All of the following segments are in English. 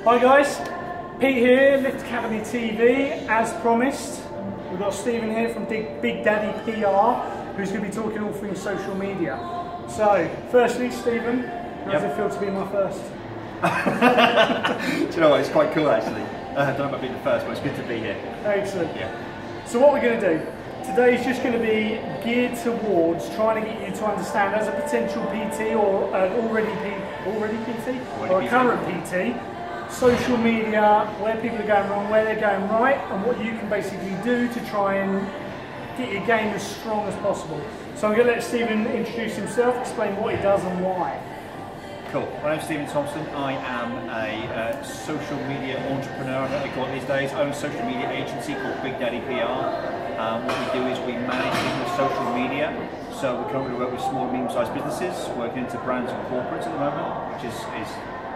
Hi guys, Pete here, Lift Academy TV. As promised, we've got Steven here from Big Daddy PR, who's going to be talking all things social media. So, firstly, Steven, how does it feel to be my first? Do you know what, it's quite cool actually. I don't know about being the first, but it's good to be here. Excellent. Yeah. So what we're going to do, today is just going to be geared towards trying to get you to understand, as a potential PT or an already PT or a current PT, social media, where people are going wrong, where they're going right, and what you can basically do to try and get your game as strong as possible. So I'm going to let Steven introduce himself, explain what he does and why. Cool. My name's Steven Thompson. I am a social media entrepreneur, I think they call it these days. I own a social media agency called Big Daddy PR. What we do is we manage people's social media. So we currently work with small and medium-sized businesses, working into brands and corporates at the moment, which is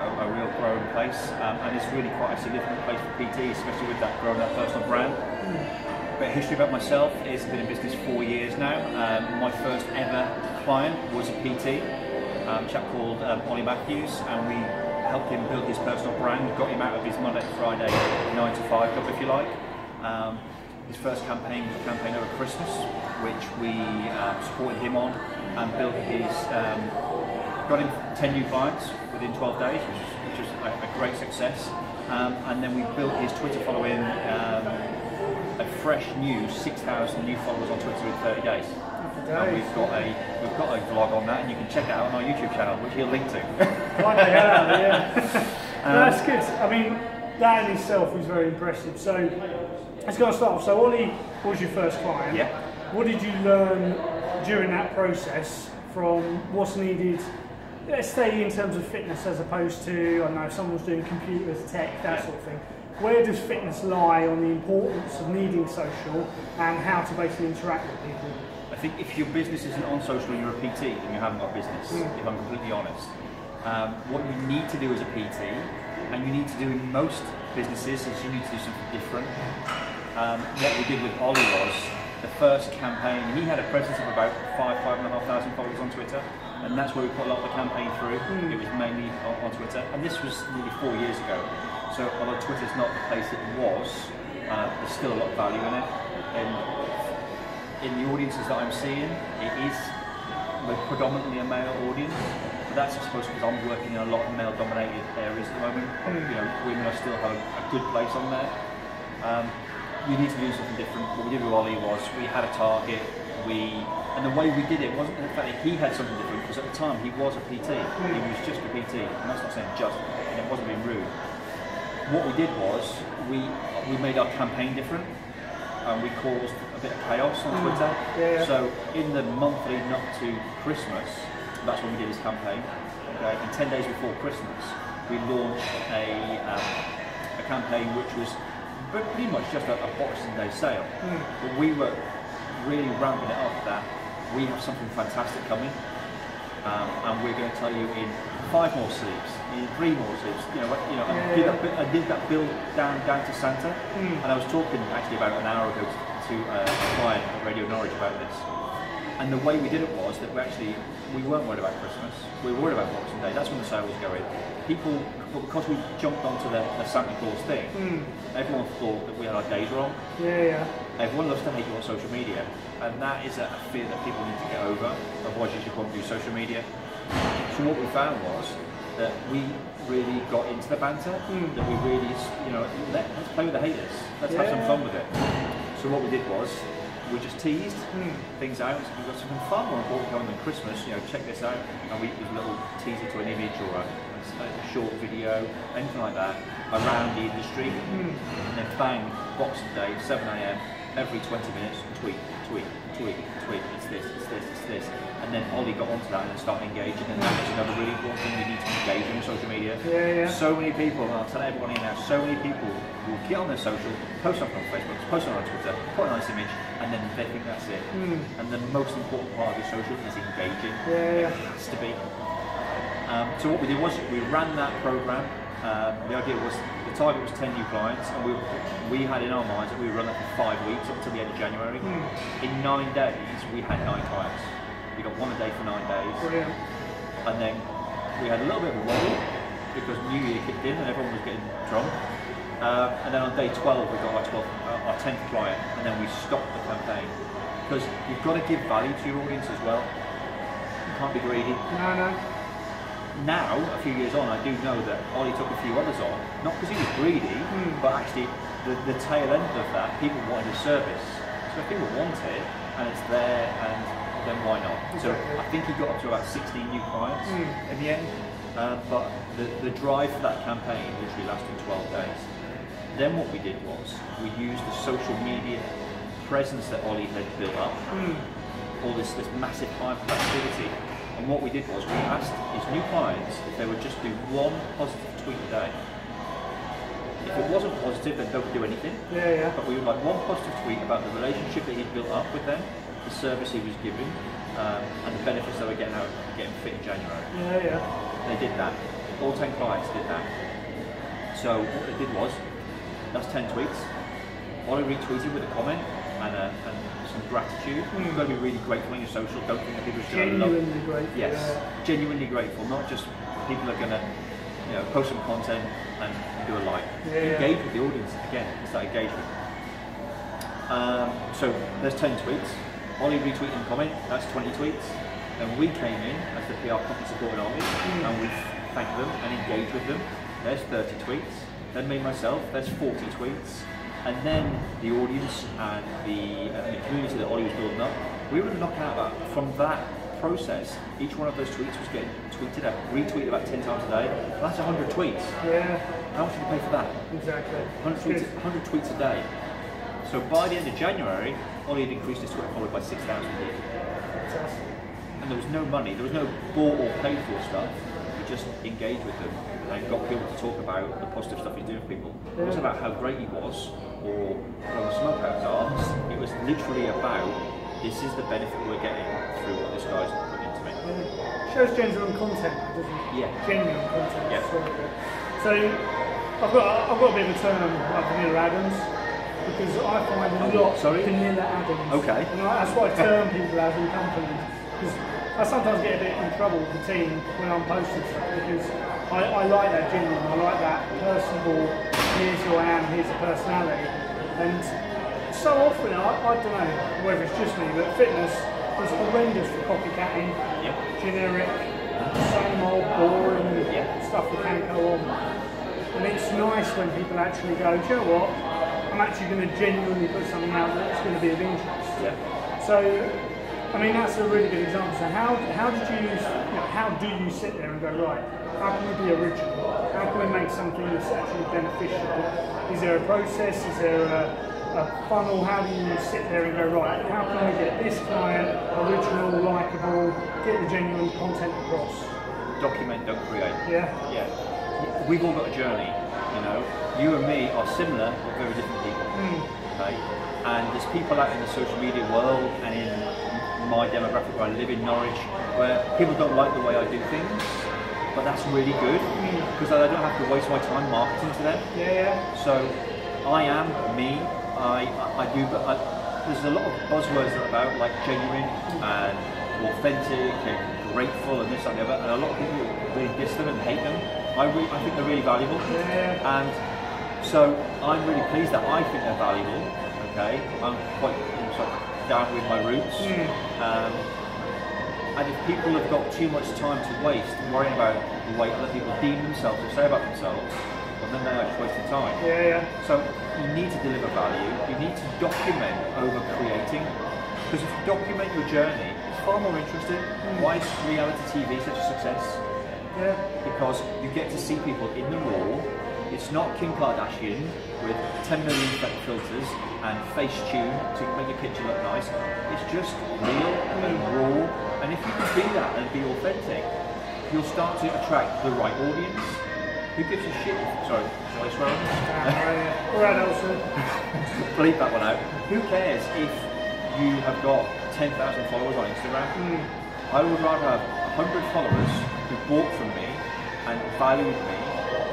a real growing place, and it's really quite a significant place for PT, especially with that growing that personal brand. But history about myself is I've been in business 4 years now. My first ever client was a PT, a chap called Ollie Matthews, and we helped him build his personal brand, got him out of his Monday to Friday 9 to 5 job, if you like. His first campaign was a campaign over Christmas, which we supported him on and built his, got him 10 new clients within 12 days, which was a great success. And then we built his Twitter following, a fresh new 6,000 new followers on Twitter in 30 days. And we've got a vlog on that, and you can check it out on our YouTube channel, which he'll link to. That's good. I mean, that in itself was very impressive. So let's go and start off. So Ollie was your first client. Yeah. What did you learn during that process from what's needed, let's say, in terms of fitness, as opposed to, I don't know, if someone's doing computers, tech, that sort of thing? Where does fitness lie on the importance of needing social and how to basically interact with people? I think if your business isn't on social and you're a PT, then you haven't got business, if I'm completely honest. What you need to do as a PT, and you need to do in most businesses, is you need to do something different. What we did with Ollie was, the first campaign, he had a presence of about 5,500 followers on Twitter, and that's where we put a lot of the campaign through. It was mainly on Twitter, and this was nearly 4 years ago. So although Twitter's not the place it was, there's still a lot of value in it. And in the audiences that I'm seeing, it is predominantly a male audience. But that's, I suppose, because I'm working in a lot of male-dominated areas at the moment. You know, women are still have a good place on there. You need to do something different. What we did with Ollie was we had a target. And the way we did it wasn't the fact that he had something different, because at the time he was a PT. He was just a PT, and that's not saying just, and it wasn't being rude. What we did was we made our campaign different, and we caused a bit of chaos on Twitter. So in the month leading up to Christmas, that's when we did this campaign. Okay? And 10 days before Christmas, we launched a campaign which was pretty much just a Boxing Day sale. But we were really ramping it up that we have something fantastic coming, and we're going to tell you in 5 more sleeps, in 3 more sleeps. I did that build down to Santa, and I was talking actually about an hour ago to a client at Radio Norwich about this. And the way we did it was that we weren't worried about Christmas. We were worried about Boxing Day. That's when the sale was going. People, because we jumped onto the Santa Claus thing, everyone thought that we had our days wrong. Everyone loves to hate you on social media, and that is a fear that people need to get over. Otherwise, you just won't do social media. So what we found was that we really got into the banter. That we really, let's play with the haters. Let's have some fun with it. So what we did was, we just teased things out. We've got something far more important going than Christmas. Check this out. And we did a little teaser to an image or a short video, anything like that, around the industry. And then bang, Boxing Day, 7 AM, every 20 minutes, tweet. It's this, it's this, it's this. And then Ollie got onto that and started engaging. And that is another really important thing. You need to engage in social media. So many people, and I'll tell everyone here now, so many people will get on their social, post something on Facebook, post something on Twitter, put a nice image, and then they think that's it. And the most important part of your social is engaging. It has to be. So what we did was we ran that program. The idea was the target was 10 new clients, and we had in our minds that we would run that for 5 weeks up until the end of January. In 9 days, we had 9 clients. We got 1 a day for 9 days. And then we had a little bit of a wobble, because New Year kicked in and everyone was getting drunk. And then on day 12 we got our 10th client, and then we stopped the campaign. Because you've got to give value to your audience as well. You can't be greedy. No. Now, a few years on, I do know that Ollie took a few others on, not because he was greedy, but actually the tail end of that, people wanted a service. So if people want it, and it's there, and then why not? So I think he got up to about 16 new clients in the end, but the drive for that campaign literally lasted 12 days. Then what we did was, we used the social media presence that Ollie had built up, all this massive hype of activity. And what we did was, we asked his new clients if they would just do one positive tweet a day. If it wasn't positive, then don't do anything. But we would like one positive tweet about the relationship that he'd built up with them, the service he was giving, and the benefits they were getting out of getting fit in January. They did that. All 10 clients did that. So what they did was, that's 10 tweets. Ollie retweeted with a comment and some gratitude. You've got to be really grateful in your social. Don't think that people are going to love. Genuinely grateful. Yes, genuinely grateful. Not just people are going to, post some content and do a like. Engage with the audience again. It's that engagement. So there's 10 tweets. Ollie retweeted and comment. That's 20 tweets. Then we came in as the PR company supporting Ollie, and we thanked them and engaged with them. There's 30 tweets. Then me myself. There's 40 tweets. And then the audience and the community that Ollie was building up, we would knock out about, from that process, each one of those tweets was getting retweeted about 10 times a day. Well, that's 100 tweets. How much did you pay for that? Exactly. 100 tweets a day. So by the end of January, Ollie had increased his Twitter following by 6,000 a year. Fantastic. And there was no money, there was no bought or paid for stuff. We just engaged with them and got people to talk about the positive stuff he's doing for people. It wasn't about how great he was or blowing smoke out his arms. It was literally about, this is the benefit we're getting through what this guy's putting into me. Shows genuine content, doesn't it? Genuine content. So I've got a bit of a term like vanilla Adams, because I find a lot vanilla Adams. And that's what I term people as in companies. Because I sometimes get a bit in trouble with the team when I'm posting stuff, because I like that genuine, I like that personable, here's who I am, here's a personality. And so often, I don't know whether it's just me, but fitness is horrendous for copycatting, generic, same old, boring stuff that can go on. And it's nice when people actually go, do you know what, I'm actually going to genuinely put something out that's going to be of interest. So, I mean, that's a really good example. So how do you sit there and go, right, how can we be original? How can we make something that's actually beneficial? Is there a process? Is there a funnel? How do you sit there and go, right, how can I get this client original, likeable, get the genuine content across? Document, don't create. We've all got a journey, You and me are similar, but very different people. Okay? And there's people out in the social media world and in my demographic where I live in Norwich, where people don't like the way I do things, but that's really good because I don't have to waste my time marketing to them. So I am me. I do, but there's a lot of buzzwords that are about like genuine and authentic and grateful and this and the other, and a lot of people really diss them and hate them. I think they're really valuable, and so I'm really pleased that I think they're valuable. Okay, I'm quite down with my roots. And if people have got too much time to waste worrying about the way other people deem themselves or say about themselves, well then they're just wasting time. So you need to deliver value, you need to document over creating, because if you document your journey, it's far more interesting. Why is reality TV such a success? Because you get to see people in the raw. It's not Kim Kardashian with 10 million filters and Facetune to make your picture look nice. It's just real and raw. And if you can be that and be authentic, you'll start to attract the right audience. Who gives a shit? Sorry, shall I swear on this? Bleep that one out. Who cares if you have got 10,000 followers on Instagram? I would rather have 100 followers who bought from me and valued me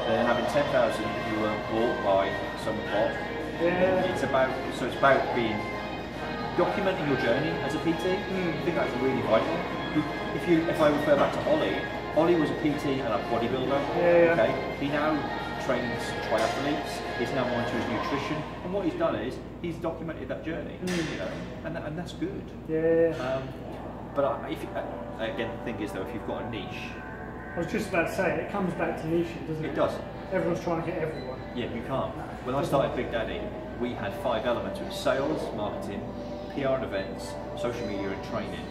than having 10,000 who were bought by some bot. It's about being documenting your journey as a PT. I think that's really vital. If I refer back to Ollie Ollie was a PT and a bodybuilder. Yeah. Okay, he now trains triathletes. He's now on to his nutrition, and what he's done is he's documented that journey. You know, and that's good. Yeah. But again, the thing is though, if you've got a niche, I was just about to say, it comes back to niching, doesn't it? it does. Everyone's trying to hit everyone. Yeah, you can't. When I started Big Daddy, we had 5 elements. It was sales, marketing, PR and events, social media and training.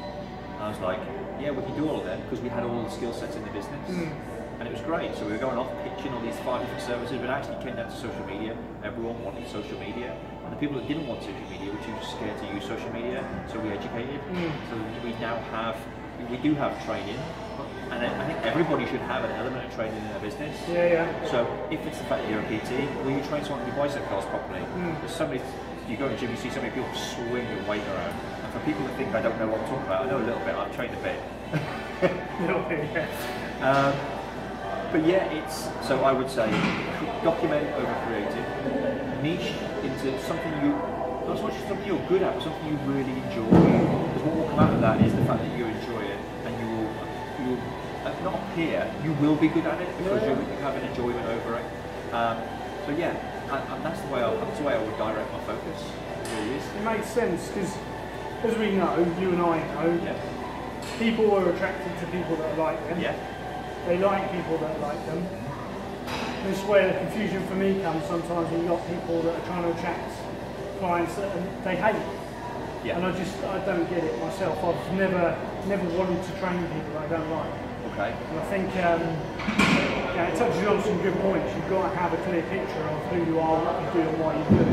And I was like, yeah, we can do all of them because we had all the skill sets in the business. And it was great. So we were going off pitching all these 5 different services, but actually came down to social media. Everyone wanted social media. And the people that didn't want social media were too scared to use social media, so we educated. So we now have, we do have training. And I think everybody should have an element of training in their business. Yeah. So if it's the fact that you're a PT, will you train someone to do bicep curls properly? There's so many, you go to the gym, you see so many people swing the weight around. And for people that think I don't know what I'm talking about, I know a little bit, I've trained a bit. But yeah, it's, so I would say, document over creative, niche into something you, not so much something you're good at, but something you really enjoy. Because what will come out of that is the fact that you enjoy it, and you will not appear, you will be good at it because you have an enjoyment over it. So yeah, and that's the way I would direct my focus. It really is. It makes sense because, as we know, you and I know, people are attracted to people that are like them. They like people that like them. This is where the confusion for me comes sometimes when you've got people that are trying to attract clients that they hate. And I don't get it myself. I've never wanted to train people I don't like. And I think it touches on some good points. You've got to have a clear picture of who you are, what you do, and why you do it.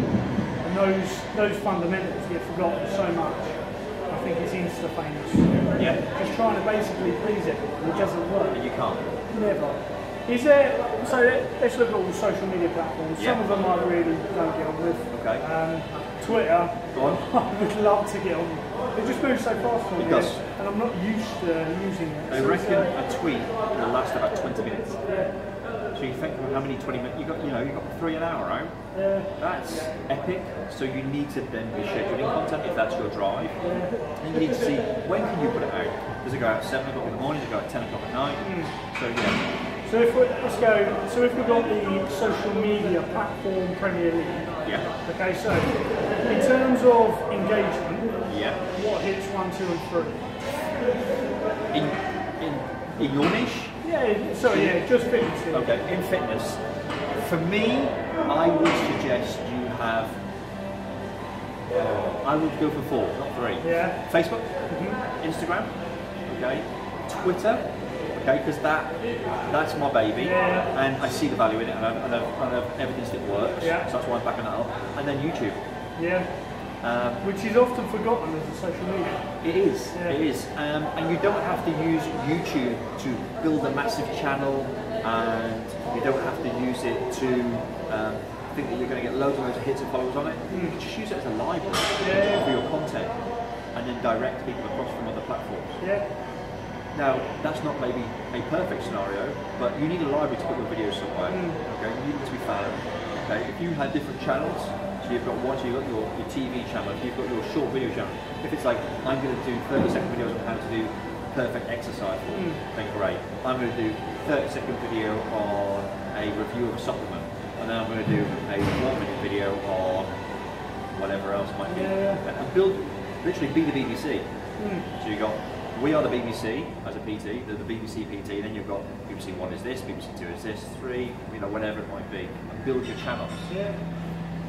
And those fundamentals get forgotten so much. I think it's insta-famous. Just trying to basically please everyone, it doesn't work. You can't. Never. Is there, so let's look at all the social media platforms. Some of them I really don't get on with. Twitter, I would love to get on. It just moves so fast for me. It does. And I'm not used to using it. I reckon a tweet will last about 20 minutes. So you think of how many 20 minutes, you've got 3 an hour out. That's epic. So you need to then be scheduling content if that's your drive. And you need to see, when can you put it out? Does it go out at 7 o'clock in the morning? Does it go out at 10 o'clock at night? So yeah. So if we've got the social media platform Premier League. Okay, so in terms of engagement, what hits 1, 2, and 3? In your niche? Just fitness. Okay, in fitness. For me, I would suggest you have. I would go for 4, not 3. Facebook, Instagram, Twitter. Because that's my baby, and I see the value in it, and I've evidence it works, so that's why I'm backing that up. And then YouTube. Which is often forgotten as a social media. It is. And you don't have to use YouTube to build a massive channel, and you don't have to use it to think that you're going to get loads and loads of hits and followers on it. You can just use it as a library for your content, and then direct people across from other platforms. Now, that's not maybe a perfect scenario, but you need a library to put your videos somewhere. You need it to be found. If you had different channels, so you've got you've got your TV channel, if you've got your short video channel, if it's like, I'm going to do 30-second videos on how to do perfect exercise, then great. I'm going to do 30-second video on a review of a supplement, and then I'm going to do a 1-minute video on whatever else might be. And literally be the BBC. So you got, we are the BBC as a PT, the BBC PT, then you've got BBC 1 is this, BBC 2 is this, 3, whatever it might be, and build your channels.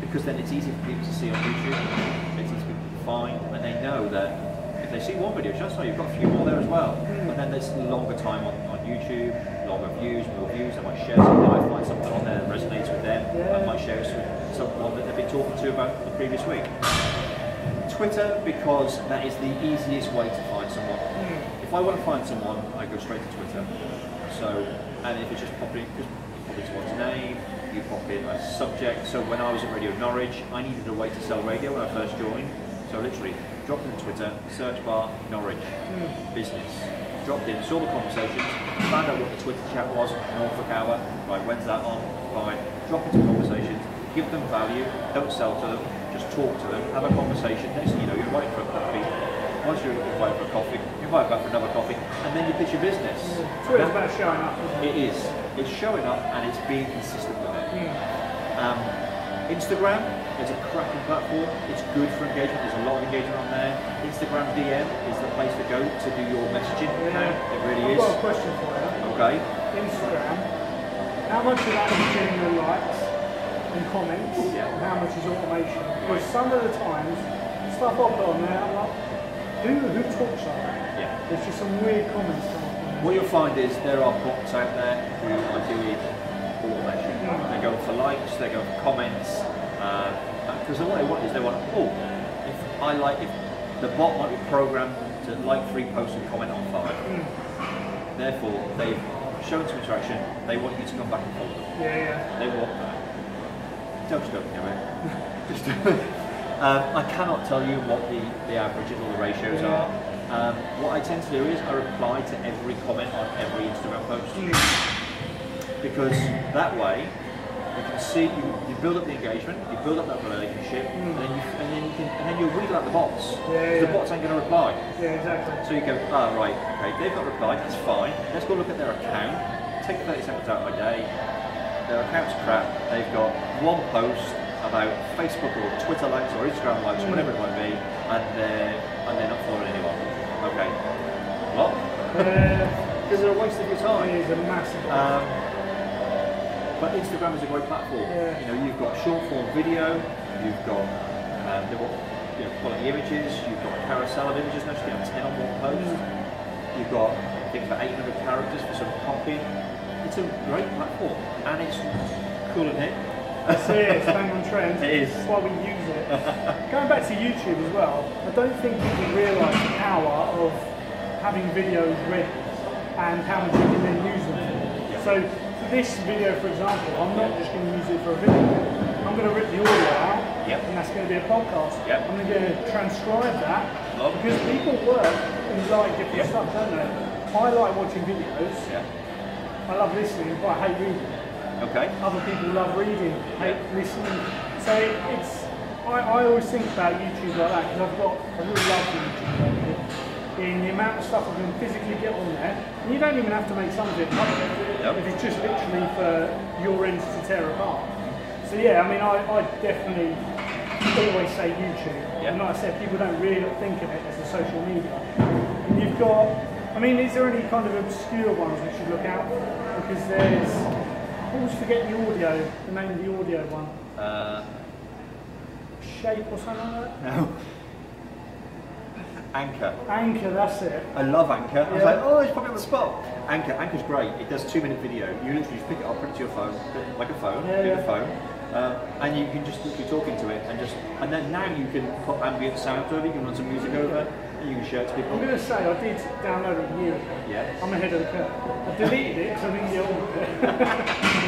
Because then it's easy for people to see on YouTube, it's easy for people to find, and they know that if they see one video, just know you've got a few more there as well. And then there's longer time on YouTube, longer views, more views, they might share something, they might find something on there that resonates with them, I might share someone that they've been talking to about the previous week. Twitter, because that is the easiest way to find someone. If I want to find someone, I go straight to Twitter. So, and if it's just pop in someone's name, you pop in a subject. So when I was at Radio Norwich, I needed a way to sell radio when I first joined. So literally, dropped into Twitter, search bar, Norwich, business. Dropped in, saw the conversations, found out what the Twitter chat was, Norfolk Hour, right, when's that on? Fine. Drop into conversations, give them value, don't sell to them, just talk to them, have a conversation. Next thing you know, you're waiting for a coffee, Once you're invited for a coffee, you invite back for another coffee, and then you pitch your business. Twitter's about showing up, isn't it? It is. It's showing up and it's being consistent with it. Instagram is a cracking platform. It's good for engagement. There's a lot of engagement on there. Instagram DM is the place to go to do your messaging. It really is. I've got a question for you. Okay. Instagram, how much of that is genuine likes and comments, and how much is automation? Because some of the times, stuff I've got on there, I'm like, who talks like that? Yeah. There's just some weird comments coming up. What you'll find is there are bots out there who are doing automation. They go for likes, they go for comments, because what they want is they want, if the bot might be programmed to like 3 posts and comment on 5. Therefore, they've shown some interaction. They want you to come back and follow them. Yeah. They want that. Don't do it. Just I cannot tell you what the averages or the ratios are. What I tend to do is I reply to every comment on every Instagram post, because that way you can see you build up the engagement, you build up that relationship, and then you weed out the bots. The bots ain't going to reply. Yeah, exactly. So you go, right, okay, they've not replied, that's fine. Let's go look at their account. Take 30 seconds out of my day. Their account's crap. They've got one post about Facebook or Twitter likes or Instagram likes or whatever it might be, and they're not following anyone. Okay. What? Because they're a waste of your time. It is a massive but Instagram is a great platform. You know, you've got short form video, you've got quality images, you've got a carousel of images, now you can have 10 on one post. You've got, I think, about 800 characters for some copy. It's a great platform, and it's cool and hip. It's it's bang on trend. It is. That's why we use it. Going back to YouTube as well, I don't think people realise the power of having videos ready and how much you can then use them. So for this video, for example, I'm not just going to use it for a video. I'm going to rip the audio out, and that's going to be a podcast. I'm going to transcribe that, because people work and like different stuff, don't they? I like watching videos. I love listening, but I hate reading. Okay. Other people love reading, hate listening. So I always think about YouTube like that, because I really love YouTube. In the amount of stuff I can physically get on there, and you don't even have to make some of it public, if it's just literally for your ends to tear apart. So yeah, I mean, I definitely always say YouTube. And like I said, people don't really think of it as a social media. And you've got, I mean, is there any kind of obscure ones we should look out for? Because there's, I always forget the audio, the name of the audio one. Shape or something like that? No. Anchor. Anchor, that's it. I love Anchor. I was like, oh, it's probably on the spot. Anchor's great. It does 2-minute video. You literally just pick it up, put it to your phone, like a phone, a phone, and you can just keep talking to it, and then now you can put ambient sound over. You can run some music over, and you can share it to people. I'm going to say I did download it a year ago. I'm ahead of the curve. I deleted it because I didn't get on with it.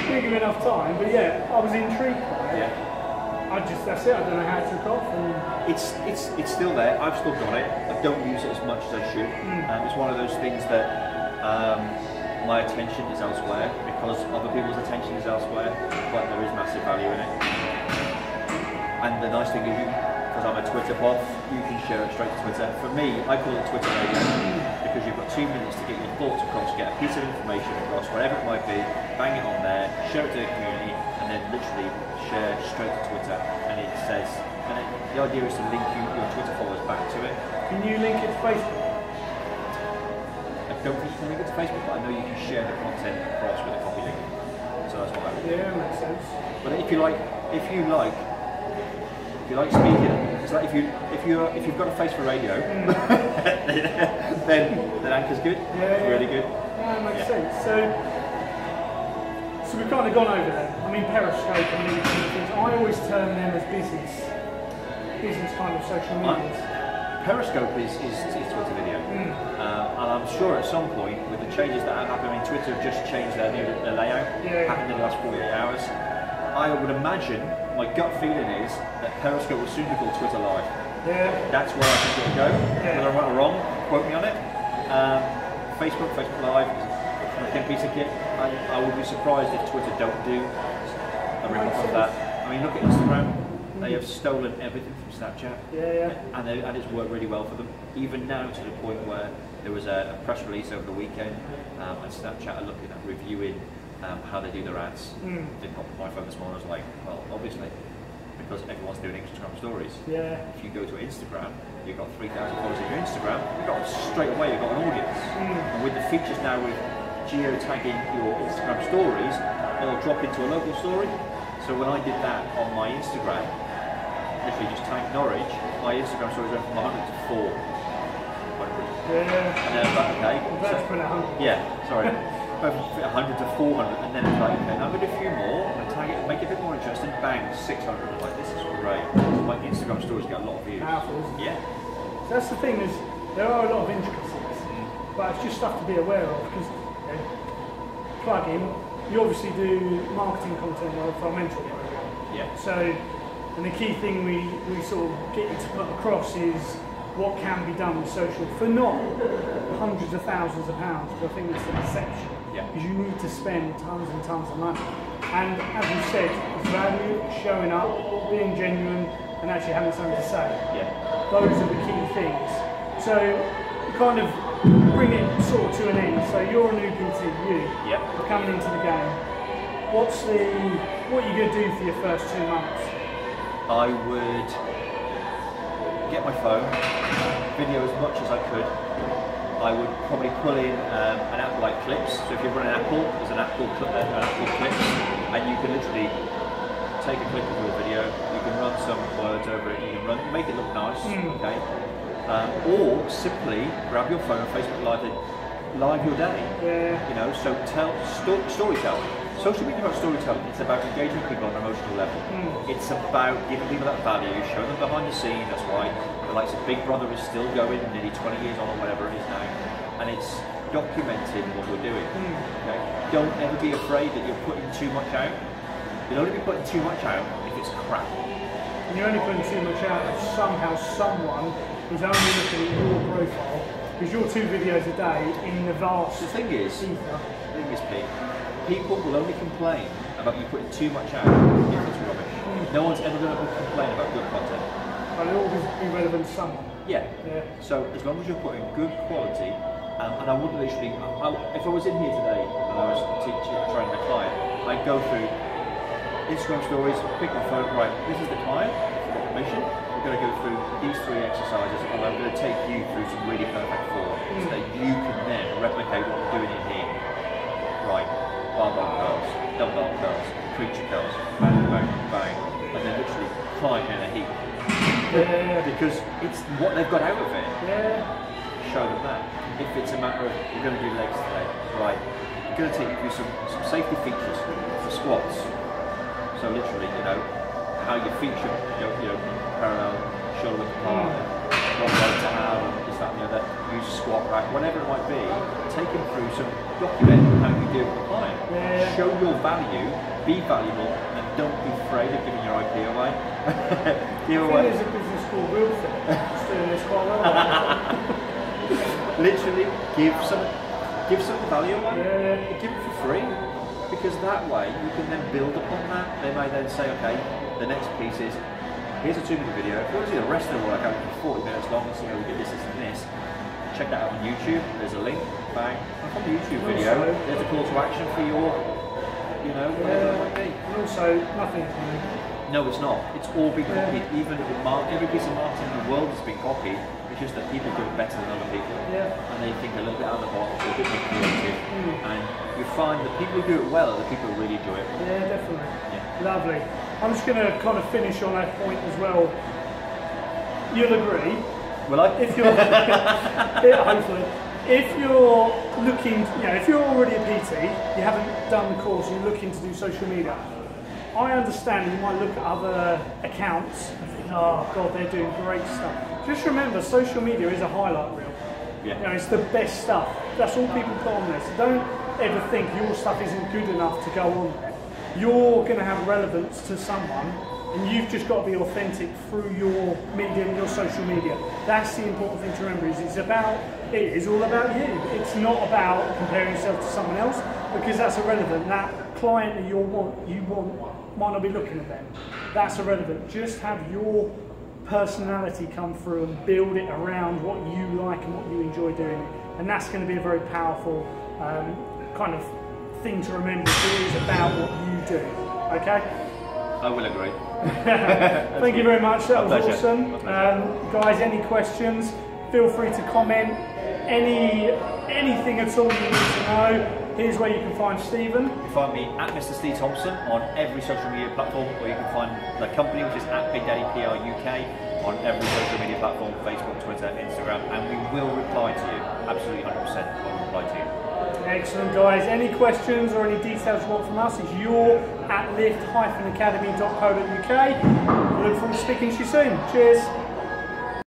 Didn't give me enough time, but yeah, I was intrigued by it. That's it. I don't know how it took off. And it's still there. I've still got it. I don't use it as much as I should. It's one of those things that my attention is elsewhere because other people's attention is elsewhere. But there is massive value in it. And the nice thing is, because I'm a Twitter buff, you can share it straight to Twitter. For me, I call it Twitter radio because you've got 2 minutes to get your thoughts across, get a piece of information across, whatever it might be, bang it on there, share it to the community, and then literally share straight to Twitter. And it says, the idea is to link your Twitter followers back to it. Can you link it to Facebook? I don't think you can link it to Facebook, but I know you can share the content across with a copy link. So that's what I would do. Yeah, makes sense. But if you like speaking, it's like if you've got a face for radio, then Anchor's good. It's really good. Yeah, it makes sense. So we've kind of gone over there. I mean, Periscope and these kind of things. I always term them as business kind of social medias. Periscope is Twitter video, and I'm sure at some point with the changes that have happened, I mean, Twitter have just changed their layout. Happened in the last 48 hours. I would imagine, my gut feeling is that Periscope will soon be called Twitter Live. That's where I think it'll go. Whether I'm right or wrong, quote me on it. Facebook Live is a piece of kit. I would be surprised if Twitter don't do a rip-off of that. I mean, look at Instagram. They have stolen everything from Snapchat, and it's worked really well for them. Even now, to the point where there was a press release over the weekend, and Snapchat are looking at reviewing how they do their ads. They popped my phone this morning. I was like, well, obviously, because everyone's doing Instagram stories. If you go to Instagram, you've got 3,000 followers on your Instagram. Straight away, you've got an audience. And with the features now with geotagging your Instagram stories, it'll drop into a local story. So when I did that on my Instagram, literally just tagged Norwich, my Instagram stories went from 100 to 400. And then I was like, okay. That's pretty 100. Yeah, sorry. Went from 100 to 400, and then it's like, okay, now I'm going to do a few more, and tag it, make it a bit more interesting, bang, 600. I'm like, this is great. My Instagram stories get a lot of views. Powerful. Yeah. So that's the thing, is there are a lot of intricacies, but it's just stuff to be aware of, because plug in, you obviously do marketing content for our mentor program. Yeah. So, and the key thing we sort of get you to put across is what can be done with social for not hundreds of thousands of pounds, because I think it's the perception. Because you need to spend tons and tons of money. And as you said, value, showing up, being genuine, and actually having something to say. Those are the key things. So, kind of bring it sort of to an end. So you're a new PT, you're coming into the game. What are you going to do for your first 2 months? I would get my phone, video as much as I could. I would probably pull in an app like Clips. So if you run an Apple, there's an Apple Clips, and you can literally take a clip of your video. You can run some words over it. You can make it look nice. Okay. Or simply grab your phone and Facebook live your day. You know, so storytelling. Social media is about storytelling. It's about engaging people on an emotional level. It's about giving people that value, showing them behind the scenes. That's why the likes of Big Brother is still going, nearly 20 years on or whatever it is now, and it's documenting what we're doing. Okay? Don't ever be afraid that you're putting too much out. You'll only be putting too much out if it's crap. And you're only putting too much out if somehow someone is only looking at your profile, because your 2 videos a day in the vast. The thing is, Pete, people will only complain about you putting too much out if it's rubbish. No one's ever going to complain about good content. But it'll always be relevant to someone. So as long as you're putting good quality, and I wouldn't literally, if I was in here today and I was training a client, I'd go through Instagram stories, pick my phone, right, this is the client, for permission, we're going to go through these 3 exercises, and I'm going to take you through some really perfect form, so that you can then replicate what we're doing in here. Right, barbell curls, dumbbell curls, creature curls, bang, bang, bang, and then literally client in a heap. Because it's what they've got out of it. Show them that. If it's a matter of, we're going to do legs today, right, we're going to take you through some safety features for squats. So literally, you know, how your feet should go, parallel, shoulder width apart, what way to have, this, that, and the other, use a squat rack, whatever it might be, take them through some, document how you do it with the client. Show your value, be valuable, and don't be afraid of giving your IP away. Give away. There's a business called Real Fit, it's doing this quite well. Literally, give some value away, give it for free. Because that way you can then build upon that. They may then say, okay, the next piece is, here's a 2-minute video. If you want to see the rest of the workout, it's 40 minutes long, so we did this, this, and this. Check that out on YouTube. There's a link, bang. And from the YouTube video, there's a call to action for your, whatever it might be. And also, nothing is new. No, it's not. It's all been copied. Even every piece of marketing in the world has been copied. It's just that people do it better than other people. And they think a little bit out of the box, a bit more creative. And you find the people who do it well are the people who really enjoy it. Definitely. Lovely. I'm just going to kind of finish on that point as well. You'll agree. Will I? If you're, hopefully, if you're looking, if you're already a PT, you haven't done the course, you're looking to do social media. I understand you might look at other accounts and think, oh God, they're doing great stuff. Just remember, social media is a highlight reel. It's the best stuff. That's all people put on there. So don't ever think your stuff isn't good enough to go on there. You're going to have relevance to someone, and you've just got to be authentic through your medium, your social media. That's the important thing to remember. It is all about you. It's not about comparing yourself to someone else, because that's irrelevant. That client that you want might not be looking at them. That's irrelevant. Just have your personality come through and build it around what you like and what you enjoy doing. And that's going to be a very powerful kind of thing to remember. It is about what you do. Okay? I will agree. Thank you very much. That was pleasure. awesome. Guys, any questions? Feel free to comment. Anything at all you need to know. Here's where you can find Steven. You can find me at Mr. Steve Thompson on every social media platform, or you can find the company, which is at Big Daddy PR UK, on every social media platform, Facebook, Twitter, Instagram, and we will reply to you. Absolutely 100% will reply to you. Excellent, guys. Any questions or any details you want from us, it's your at lift-academy.co.uk. Look forward to speaking to you soon. Cheers.